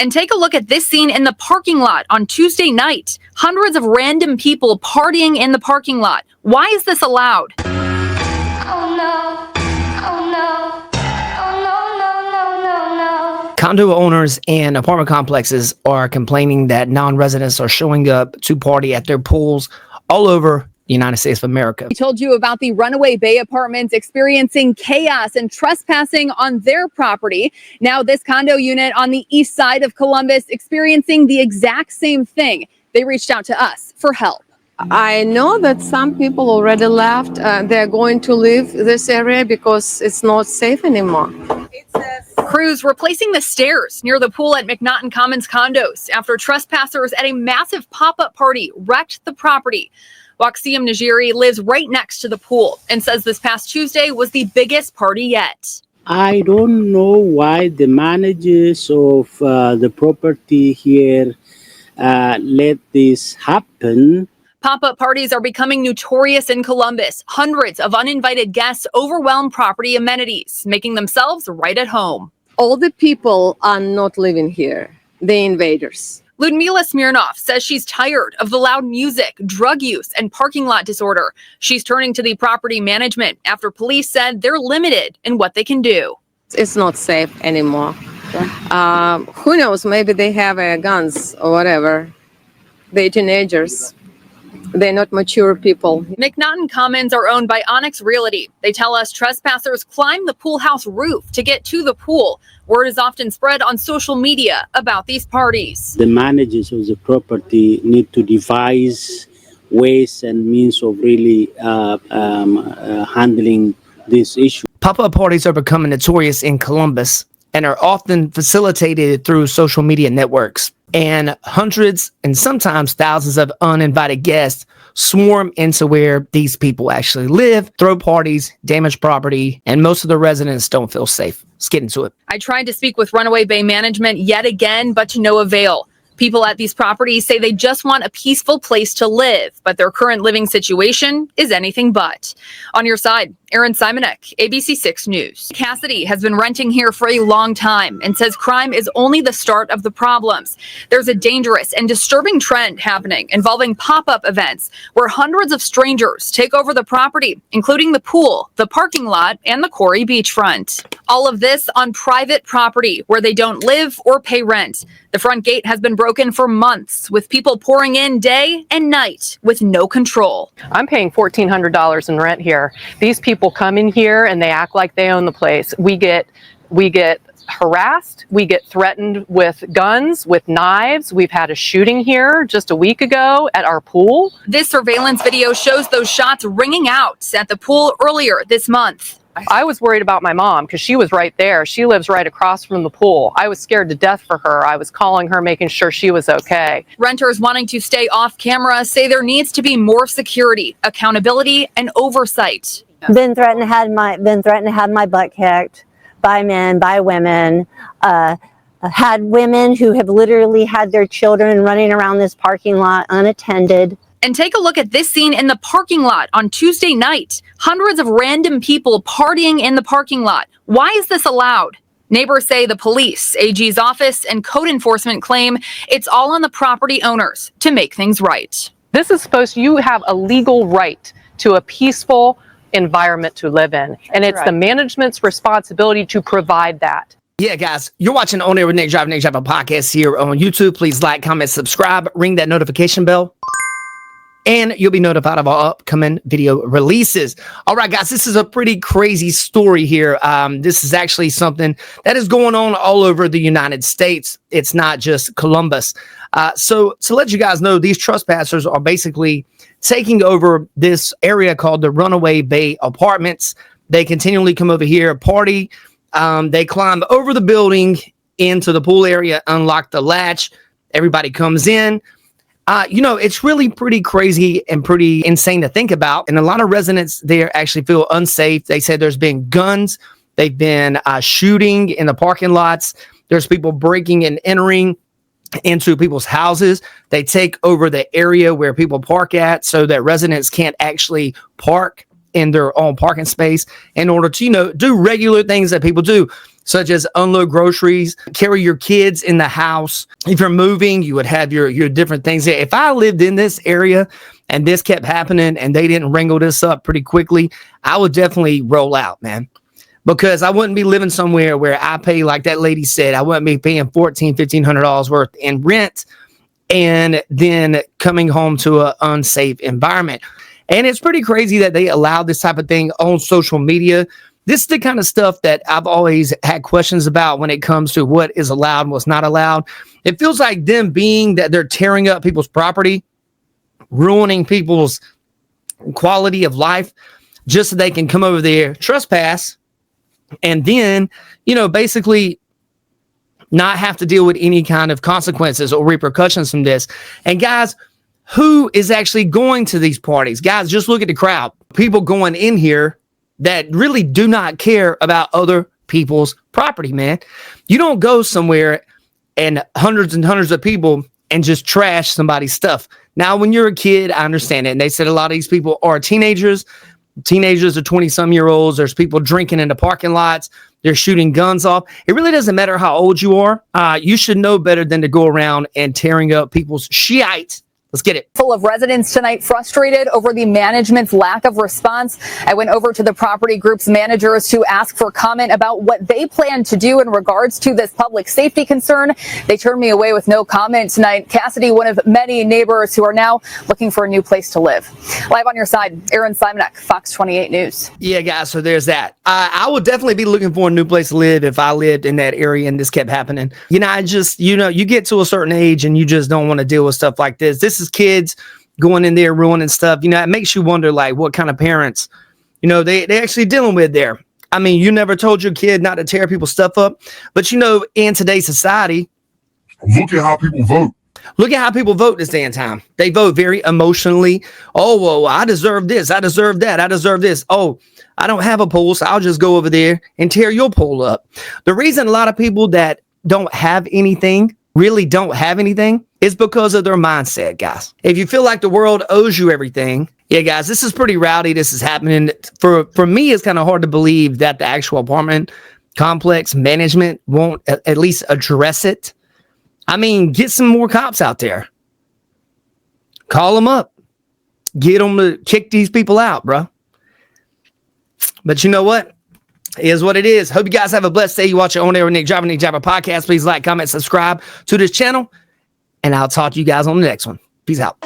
And take a look at this scene in the parking lot on Tuesday night. Hundreds of random people partying in the parking lot. Why is this allowed? Oh no, oh no, oh no, no, no, no, no. Condo owners and apartment complexes are complaining that non-residents are showing up to party at their pools all over the United States of America. We told you about the Runaway Bay apartments experiencing chaos and trespassing on their property. Now this condo unit on the east side of Columbus experiencing the exact same thing. They reached out to us for help. I know that some people already left. They're going to leave this area because it's not safe anymore. Crews replacing the stairs near the pool at McNaughton Commons condos after trespassers at a massive pop-up party wrecked the property. Waksiem Najiri lives right next to the pool and says this past Tuesday was the biggest party yet. I don't know why the managers of the property here let this happen. Pop-up parties are becoming notorious in Columbus. Hundreds of uninvited guests overwhelm property amenities, making themselves right at home. All the people are not living here, the invaders. Ludmila Smirnov says she's tired of the loud music, drug use, and parking lot disorder. She's turning to the property management after police said they're limited in what they can do. It's not safe anymore. Who knows? Maybe they have guns or whatever. They're teenagers. They're not mature people. McNaughton Commons are owned by Onyx Realty. They tell us trespassers climb the pool house roof to get to the pool. Word is often spread on social media about these parties. The managers of the property need to devise ways and means of really handling this issue. Pop-up parties are becoming notorious in Columbus and are often facilitated through social media networks. And hundreds and sometimes thousands of uninvited guests swarm into where these people actually live, throw parties, damage property, and most of the residents don't feel safe. Let's get into it. I tried to speak with Runaway Bay management yet again, but to no avail. People at these properties say they just want a peaceful place to live, but their current living situation is anything but. On your side, Aaron Simonek, ABC6 News. Cassidy has been renting here for a long time and says crime is only the start of the problems. There's a dangerous and disturbing trend happening involving pop-up events where hundreds of strangers take over the property, including the pool, the parking lot, and the Quarry beachfront. All of this on private property where they don't live or pay rent. The front gate has been broken for months, with people pouring in day and night with no control. I'm paying $1,400 in rent here. These people come in here and they act like they own the place. We get harassed. We get threatened with guns, with knives. We've had a shooting here just a week ago at our pool. This surveillance video shows those shots ringing out at the pool earlier this month. I was worried about my mom because she was right there. She lives right across from the pool. I was scared to death for her. I was calling her, making sure she was okay. Renters wanting to stay off camera say there needs to be more security, accountability, and oversight. Been threatened to have my butt kicked by men, by women. Had women who have literally had their children running around this parking lot unattended. And take a look at this scene in the parking lot on Tuesday night. Hundreds of random people partying in the parking lot. Why is this allowed? Neighbors say the police, AG's office, and code enforcement claim it's all on the property owners to make things right. This is you have a legal right to a peaceful environment to live in. And it's the management's responsibility to provide that. Yeah, guys, you're watching On Air with Nick Driver podcast here on YouTube. Please like, comment, subscribe, ring that notification bell, and you'll be notified of our upcoming video releases. All right, guys, this is a pretty crazy story here. This is actually something that is going on all over the United States. It's not just Columbus. So to let you guys know, these trespassers are basically taking over this area called the Runaway Bay apartments. They continually come over here, party. They climb over the building into the pool area, unlock the latch. Everybody comes in. It's really pretty crazy and pretty insane to think about. And a lot of residents there actually feel unsafe. They say there's been guns. They've been shooting in the parking lots. There's people breaking and entering into people's houses. They take over the area where people park at so that residents can't actually park in their own parking space in order to, do regular things that people do. such as unload groceries, carry your kids in the house. If you're moving, you would have your different things there. If I lived in this area and this kept happening and they didn't wrangle this up pretty quickly, I would definitely roll out, man. Because I wouldn't be living somewhere where I pay, like that lady said, I wouldn't be paying $1,400-$1,500 worth in rent and then coming home to an unsafe environment. And it's pretty crazy that they allow this type of thing on social media. This is the kind of stuff that I've always had questions about when it comes to what is allowed and what's not allowed. It feels like them being that they're tearing up people's property, ruining people's quality of life, just so they can come over there, trespass, and then, basically not have to deal with any kind of consequences or repercussions from this. And guys, who is actually going to these parties? Guys, just look at the crowd. People going in here that really do not care about other people's property, man. You don't go somewhere and hundreds of people and just trash somebody's stuff. Now, when you're a kid, I understand it. And they said a lot of these people are teenagers. Teenagers are 20-some-year-olds. There's people drinking in the parking lots. They're shooting guns off. It really doesn't matter how old you are. You should know better than to go around and tearing up people's shit. Let's get it. Full of residents tonight frustrated over the management's lack of response. I went over to the property group's managers to ask for comment about what they plan to do in regards to this public safety concern. They turned me away with no comment tonight. Cassidy, one of many neighbors who are now looking for a new place to live. Live on your side, Aaron Simonek, Fox 28 News. Yeah, guys, so there's that. I would definitely be looking for a new place to live if I lived in that area and this kept happening. I just, you get to a certain age and you just don't want to deal with stuff like this. This is kids going in there ruining stuff. It makes you wonder, like, what kind of parents, they actually dealing with there. I mean, you never told your kid not to tear people's stuff up, but in today's society, look at how people vote. Look at how people vote this day and time. They vote very emotionally. Oh, well, I deserve this. I deserve that. I deserve this. Oh, I don't have a pole, so I'll just go over there and tear your pole up. The reason a lot of people that don't have anything really don't have anything is because of their mindset, guys. If you feel like the world owes you everything, yeah, guys, this is pretty rowdy. This is happening. For me, it's kind of hard to believe that the actual apartment complex management won't at least address it. I mean, get some more cops out there. Call them up. Get them to kick these people out, bro. But you know what? It is what it is. Hope you guys have a blessed day. You watch your own air with Nick Driver podcast. Please like, comment, subscribe to this channel. And I'll talk to you guys on the next one. Peace out.